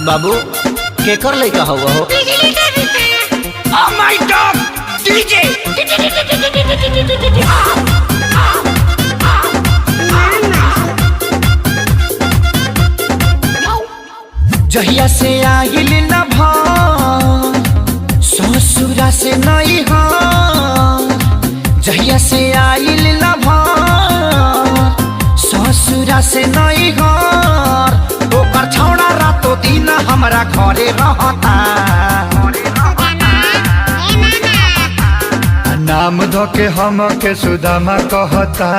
बाबू केकर लइका हुआ हो? Oh my God! DJ! जहिया से आइल न ससुरा से नहीं हो, जहिया से आइल न ससुरा से नहीं हो, ओकर छौड़ा रातो दिन हमरा घरे रहता। नाम धो के हम के सुदामा कहता,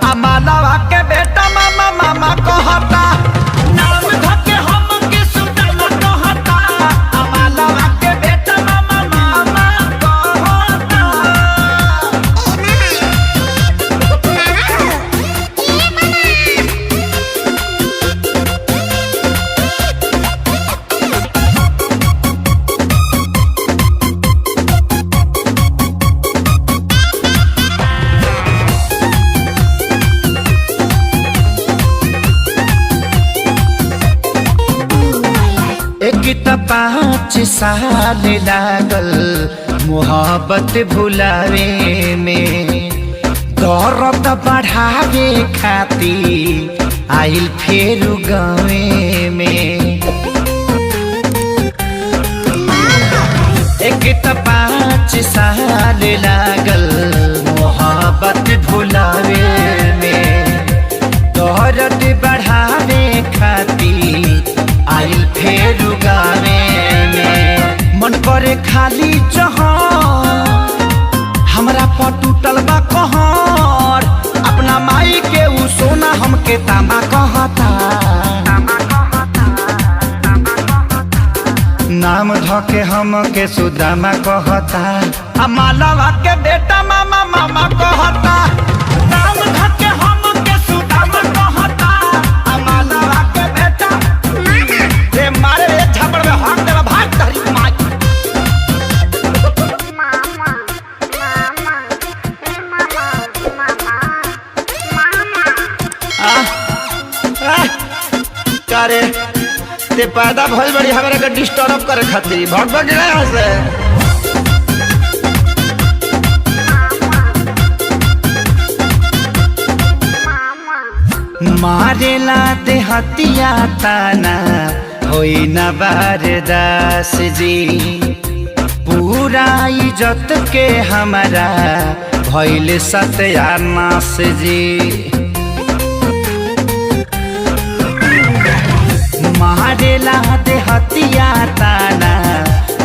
आ मालवा के बेटा मामा मामा कहता। नाम धो के हम के सुदामा कहता, आ मालवा के बेटा मामा मामा कहता। एक त 5 साल लागल मोहब्बत भुलावे में, दर्द बढ़ावे खातिर आइल फेर गावे में। एक त 5 साल लागल मोहब्बत भुलावे में, दर्द बढ़ावे खातिर आइल फेर गावे में। मन करे खाली जहां हमरा पर टूटल बा कहर, अपना माई के उ सोना हमके तामा कहता। नाम धके हम के सुदामा कहता, आ मालवा के बेटा मामा मामा कहता। नाम धके हम के सुदामा कहता, आ मालवा के बेटा रे मारे रे झपड़ में हाथ देला भाग तहरी माई। करे ते पैदा भइल बड़ी हमरा के डिस्टर्ब करे खातिर भग भग गया यहाँ से। मारेला ते हतिया ताना होई न बारदास जी, पूरा इज्जत के हमारा भइल सत्यानाश जी। मारेला ते हतिया ताना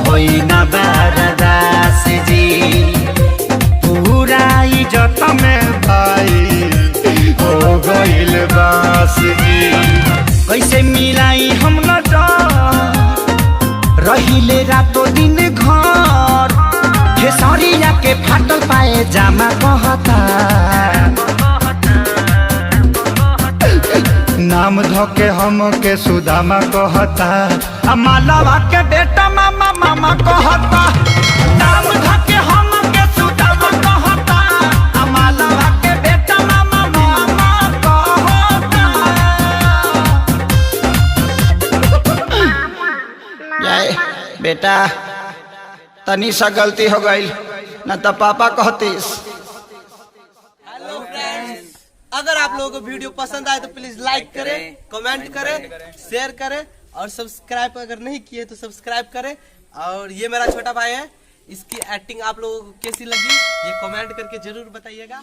होई न बारदास जी, पूरा इज्जत में भाई हो गइल बास जी। कैसे मिलाई हम न रहिले रातो दिन घर, खेसरिया के फाटल पाए जामा कहता। नाम धोके हम के सुदामा कहता, आ मालवा के बेटा मामा मामा कहता। नाम धोके हम के सुदामा कहता, आ मालवा के बेटा मामा मामा कहता। जाए बेटा तनी सा गलती हो गई न तो पापा कहतीस। अगर आप लोगों को वीडियो पसंद आए तो प्लीज लाइक करें, कमेंट करें, शेयर करें और सब्सक्राइब अगर नहीं किए तो सब्सक्राइब करें। और ये मेरा छोटा भाई है, इसकी एक्टिंग आप लोगों को कैसी लगी ये कमेंट करके जरूर बताइएगा।